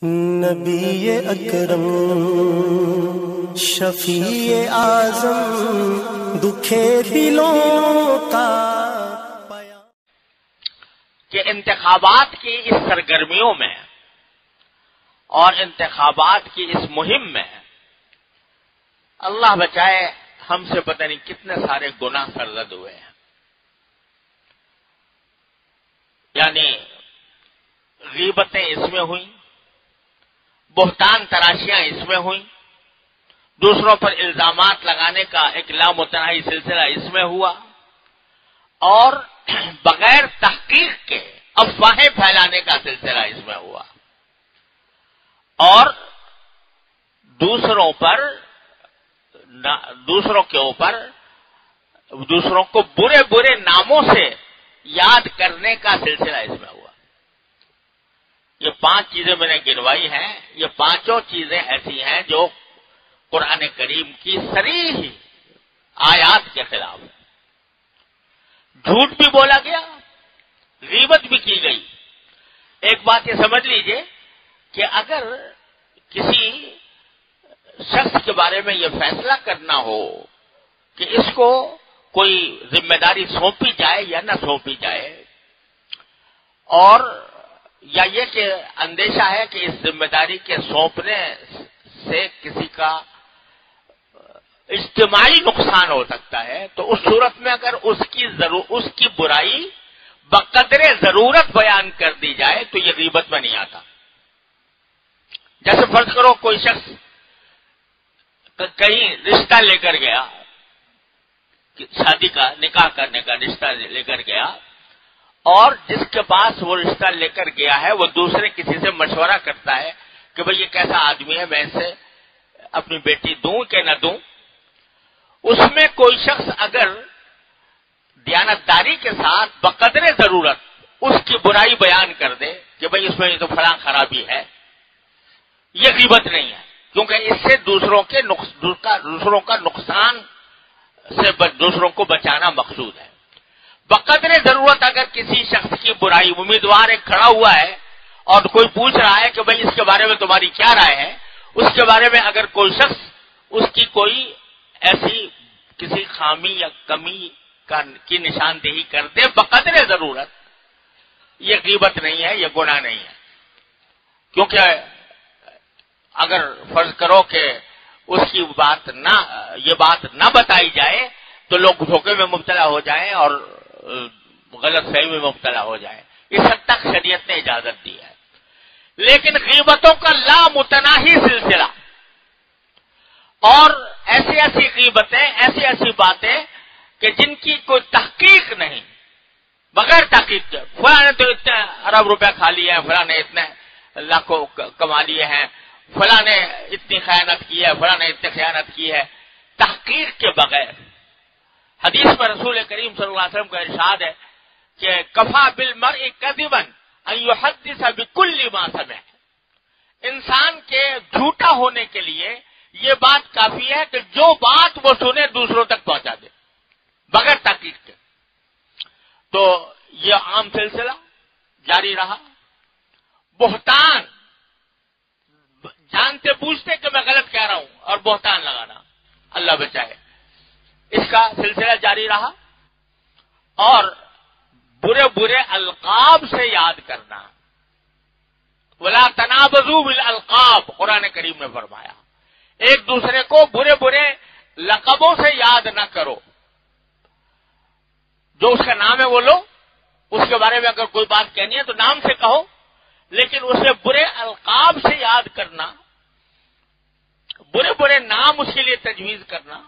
نبی اکرم شفیع اعظم دکھے دلوں کا کہ انتخابات کی اس سرگرمیوں میں اور انتخابات کی اس مہم میں اللہ بچائے ہم سے پتہ نہیں کتنے سارے گناہ سرزد ہوئے ہیں. یعنی غیبتیں اس میں ہوئیں، بہتان تراشیاں اس میں ہوئیں، دوسروں پر الزامات لگانے کا ایک لامتناہی سلسلہ اس میں ہوا، اور بغیر تحقیق کے افواہیں پھیلانے کا سلسلہ اس میں ہوا، اور دوسروں کے اوپر دوسروں کو برے برے ناموں سے یاد کرنے کا سلسلہ اس میں ہوا. یہ 5 چیزیں میں نے گنوائی ہیں. یہ پانچوں چیزیں ایسی ہیں جو قرآن کریم کی صریح آیات کے خلاف ہے. جھوٹ بھی بولا گیا، غیبت بھی کی گئی. ایک بات یہ سمجھ لیجئے کہ اگر کسی شخص کے بارے میں یہ فیصلہ کرنا ہو کہ اس کو کوئی ذمہ داری سونپی جائے یا نہ سونپی جائے، اور یا یہ کہ اندیشہ ہے کہ اس ذمہ داری کے سونپنے سے کسی کا اجتماعی نقصان ہو سکتا ہے، تو اس صورت میں اگر اس کی برائی بقدر ضرورت بیان کر دی جائے تو یہ غیبت میں نہیں آتا. جیسے فرض کرو کوئی شخص کہیں رشتہ لے کر گیا، شادی کا نکاح کرنے کا رشتہ لے کر گیا، اور جس کے پاس وہ رشتہ لے کر گیا ہے وہ دوسرے کسی سے مشورہ کرتا ہے کہ بھئی یہ کیسا آدمی ہے، میں اسے اپنی بیٹی دوں کہ نہ دوں. اس میں کوئی شخص اگر دیانتداری کے ساتھ بقدر ضرورت اس کی برائی بیان کر دے کہ بھئی اس میں یہ تو فلاں خرابی ہے، یہ غیبت نہیں ہے، کیونکہ اس سے دوسروں کا نقصان سے دوسروں کو بچانا مقصود ہے. بقدر ضرورت اگر کسی شخص کی برائی، امیدوار ایک کھڑا ہوا ہے اور کوئی پوچھ رہا ہے کہ بھئی اس کے بارے میں تمہاری کیا رائے ہے، اس کے بارے میں اگر کوئی شخص اس کی کوئی ایسی کسی خامی یا کمی کی نشاندہی کر دے بقدر ضرورت، یہ غیبت نہیں ہے، یہ گناہ نہیں ہے. کیونکہ اگر فرض کرو کہ اس کی یہ بات نہ بتائی جائے تو لوگ دھوکے میں مبتلا ہو جائیں اور غلط فہمی میں مبتلا ہو جائیں. اس حد تک شریعت نے اجازت دی ہے. لیکن غیبتوں کا لامتناہی سلسلہ اور ایسی غیبتیں، ایسی باتیں کہ جن کی کوئی تحقیق نہیں، بغیر تحقیق کے فلاں نے تو اتنے ارب روپے کھا لیے ہیں، فلاں نے اتنے لاکھوں کما لیے ہیں، فلاں نے اتنی خیانت کی ہے، فلاں نے اتنی خیانت کی ہے، تحقیق کے بغیر. حدیث میں رسول کریم صلی اللہ علیہ وسلم کا ارشاد ہے کہ کفا بالمرء کذبا ان یحدث بکل ما سمع. انسان کے جھوٹا ہونے کے لیے یہ بات کافی ہے کہ جو بات وہ سنے دوسروں تک پہنچا دے بغیر تحقیق کے. تو یہ عام سلسلہ جاری رہا. بہتان، جانتے بوجھتے کہ میں غلط کہہ رہا ہوں اور بہتان لگانا، اللہ بچائے، اس کا سلسلہ جاری رہا. اور برے برے القاب سے یاد کرنا، وَلَا تَنَابَزُوا بِالْأَلْقَابِ، قرآن کریم نے فرمایا ایک دوسرے کو برے برے لقبوں سے یاد نہ کرو. جو اس کا نام ہے وہ لو، اس کے بارے میں اگر کوئی بات کہنی ہے تو نام سے کہو، لیکن اسے برے القاب سے یاد کرنا، برے برے نام اس کے لیے تجویز کرنا،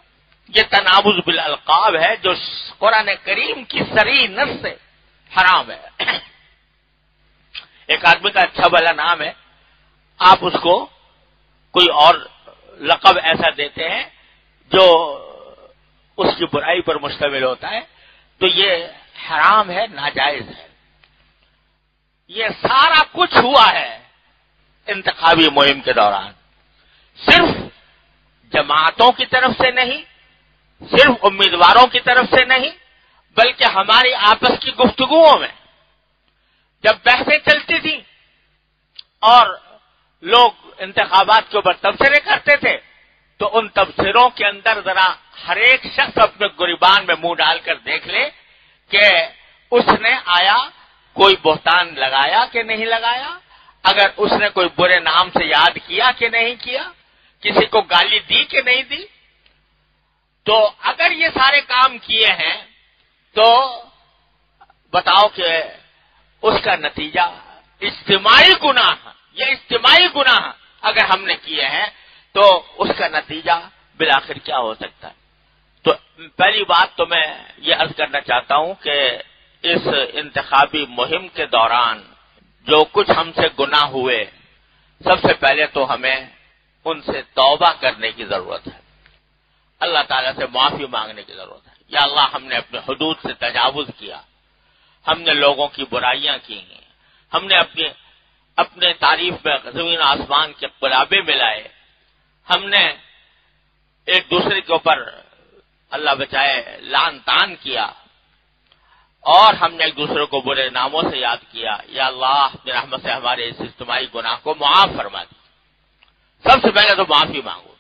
یہ تنابز بالالقاب ہے جو قرآن کریم کی صریح نص سے حرام ہے. ایک آدمی کا اچھا بھلا نام ہے، آپ اس کو کوئی اور لقب ایسا دیتے ہیں جو اس کی برائی پر مشتمل ہوتا ہے، تو یہ حرام ہے، ناجائز ہے. یہ سارا کچھ ہوا ہے انتخابی مہم کے دوران، صرف جماعتوں کی طرف سے نہیں، صرف امیدواروں کی طرف سے نہیں، بلکہ ہماری آپس کی گفتگوؤں میں جب بحثیں چلتی تھیں اور لوگ انتخابات کے اوپر تبصرے کرتے تھے تو ان تبصروں کے اندر ذرا ہر ایک شخص اپنے گریبان میں منہ ڈال کر دیکھ لے کہ اس نے آیا کوئی بہتان لگایا کہ نہیں لگایا، اگر اس نے کوئی برے نام سے یاد کیا کہ نہیں کیا، کسی کو گالی دی کہ نہیں دی۔ تو اگر یہ سارے کام کیے ہیں تو بتاؤ کہ اس کا نتیجہ اجتماعی گناہ، یہ اجتماعی گناہ اگر ہم نے کیے ہیں تو اس کا نتیجہ بالآخر کیا ہو سکتا ہے۔ تو پہلی بات تو میں یہ عرض کرنا چاہتا ہوں کہ اس انتخابی مہم کے دوران جو کچھ ہم سے گناہ ہوئے، سب سے پہلے تو ہمیں ان سے توبہ کرنے کی ضرورت ہے، اللہ تعالیٰ سے معافی مانگنے کی ضرورت ہے۔ یا اللہ، ہم نے اپنے حدود سے تجاوز کیا، ہم نے لوگوں کی برائیاں کی ہیں، ہم نے اپنے تعریف میں زمین آسمان کے قلابے ملائے، ہم نے ایک دوسرے کے اوپر اللہ بچائے لعن طعن کیا، اور ہم نے ایک دوسرے کو برے ناموں سے یاد کیا۔ یا اللہ، اپنی رحمت سے ہمارے اس اجتماعی گناہ کو معاف فرما دی۔ سب سے پہلے تو معافی مانگو۔